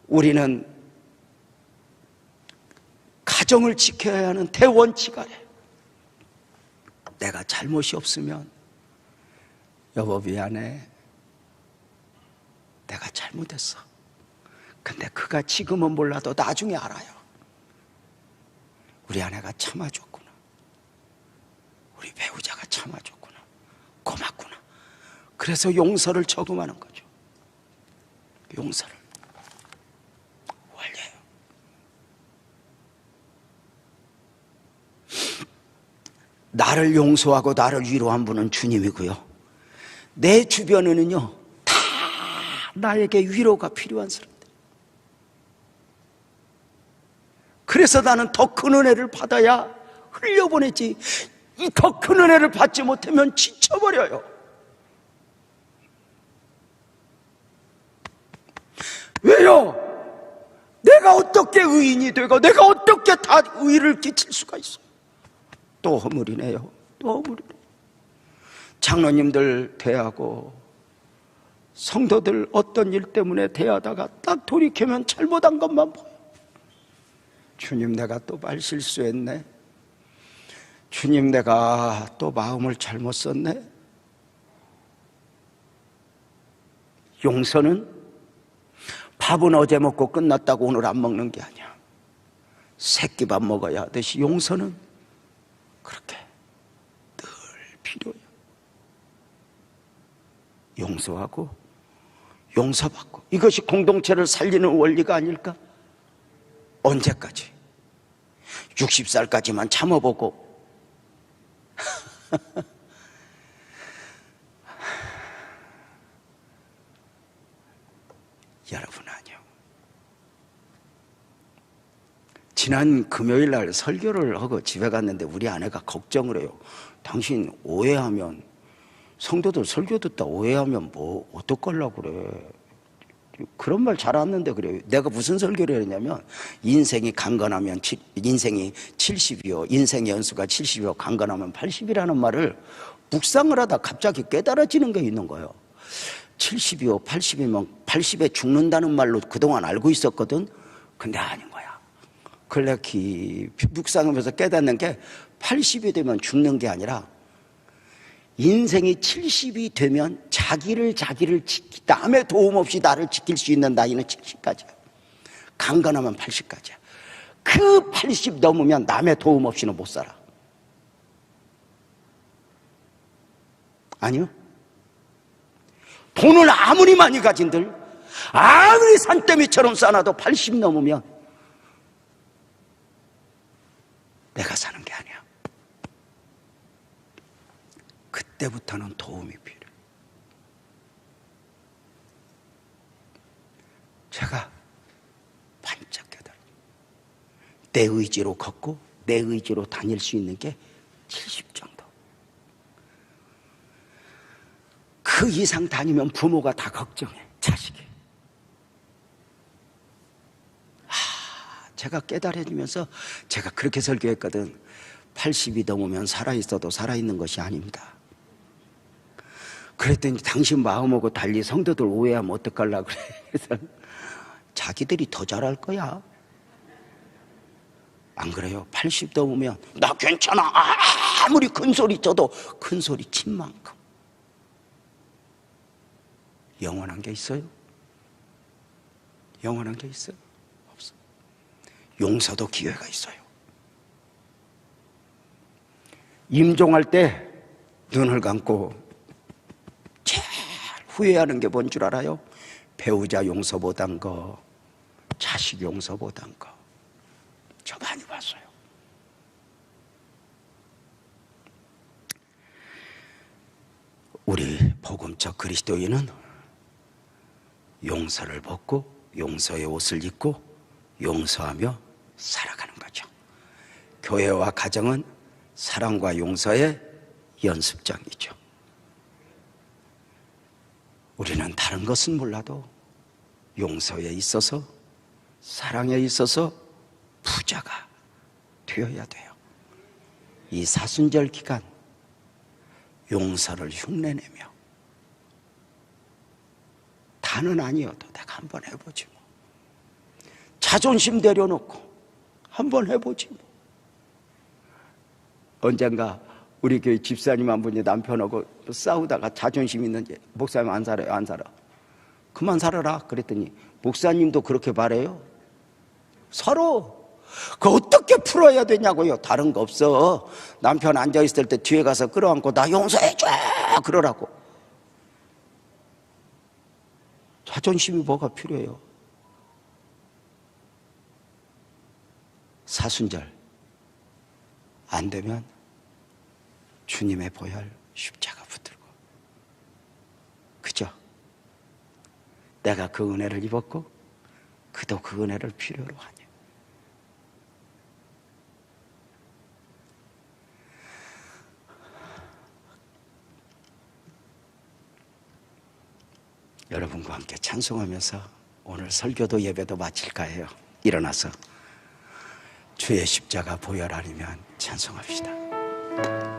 우리는 가정을 지켜야 하는 대원칙 아래 내가 잘못이 없으면 여보 미안해, 내가 잘못했어. 근데 그가 지금은 몰라도 나중에 알아요. 우리 아내가 참아줬구나, 우리 배우자가 참아줬구나, 고맙구나. 그래서 용서를 저금하는 거죠. 용서를. 원래요. 나를 용서하고 나를 위로한 분은 주님이고요, 내 주변에는요 다 나에게 위로가 필요한 사람들. 그래서 나는 더 큰 은혜를 받아야 흘려보내지, 이 더 큰 은혜를 받지 못하면 지쳐버려요. 왜요? 내가 어떻게 의인이 되고 내가 어떻게 다 의의를 끼칠 수가 있어요? 또 허물이네요. 또 허물이네. 장로님들 대하고 성도들 어떤 일 때문에 대하다가 딱 돌이키면 잘못한 것만 보여. 주님, 내가 또 말 실수했네. 주님, 내가 또 마음을 잘못 썼네. 용서는 밥은 어제 먹고 끝났다고 오늘 안 먹는 게 아니야. 새끼밥 먹어야 하듯이 용서는 그렇게 늘 필요해요. 용서하고 용서받고, 이것이 공동체를 살리는 원리가 아닐까? 언제까지? 60살까지만 참아보고 여러분, 아니요. 지난 금요일 날 설교를 하고 집에 갔는데 우리 아내가 걱정을 해요. 당신 오해하면, 성도들 설교 듣다 오해하면 뭐 어떡하려고 그래. 그런 말 잘 안는데 그래요. 내가 무슨 설교를 했냐면, 인생이 강건하면 인생이 70이요, 인생의 연수가 70이요, 강건하면 80이라는 말을 묵상을 하다 갑자기 깨달아지는 게 있는 거예요. 70이요 80이면 80에 죽는다는 말로 그동안 알고 있었거든. 근데 아닌 거야. 그래 깊이 묵상하면서 깨닫는 게, 80이 되면 죽는 게 아니라 인생이 70이 되면 자기를 남의 도움 없이 나를 지킬 수 있는 나이는 70까지야. 강건하면 80까지야. 그 80 넘으면 남의 도움 없이는 못 살아. 아니요. 돈을 아무리 많이 가진들, 아무리 산더미처럼 쌓아도 80 넘으면 내가 사는 게 아니야. 그때부터는 도움이 필요해. 제가 반짝 깨달아요. 내 의지로 걷고 내 의지로 다닐 수 있는 게 70 정도. 그 그 이상 다니면 부모가 다 걱정해, 자식이. 제가 깨달아지면서 제가 그렇게 설교했거든. 80이 넘으면 살아있어도 살아있는 것이 아닙니다. 그랬더니 당신 마음하고 달리 성도들 오해하면 어떡하려고 그래. 그래서 자기들이 더 잘할 거야. 안 그래요? 80 넘으면 나 괜찮아. 아무리 큰 소리 쳐도 큰 소리 친 만큼. 영원한 게 있어요? 영원한 게 있어요? 없어. 용서도 기회가 있어요. 임종할 때 눈을 감고 제일 후회하는 게 뭔 줄 알아요? 배우자 용서 못한 거, 자식 용서 못한 거. 저 많이 봤어요. 우리 복음적 그리스도인은 용서를 벗고 용서의 옷을 입고 용서하며 살아가는 거죠. 교회와 가정은 사랑과 용서의 연습장이죠. 우리는 다른 것은 몰라도 용서에 있어서, 사랑에 있어서 부자가 되어야 돼요. 이 사순절 기간 용서를 흉내내며, 다는 아니어도 내가 한번 해보지 뭐. 자존심 내려놓고 한번 해보지 뭐. 언젠가 우리 교회 집사님 한 분이 남편하고 싸우다가 자존심 있는지, 목사님 안 살아요, 안 살아. 그만 살아라 그랬더니 목사님도 그렇게 말해요. 서로 그 어떻게 풀어야 되냐고요. 다른 거 없어. 남편 앉아있을 때 뒤에 가서 끌어안고 나 용서해줘 그러라고. 자존심이 뭐가 필요해요? 사순절 안 되면 주님의 보혈 십자가 붙들고, 그죠? 내가 그 은혜를 입었고 그도 그 은혜를 필요로 하냐. 여러분과 함께 찬송하면서 오늘 설교도 예배도 마칠까 해요. 일어나서 주의 십자가 보혈 아니면 찬송합시다.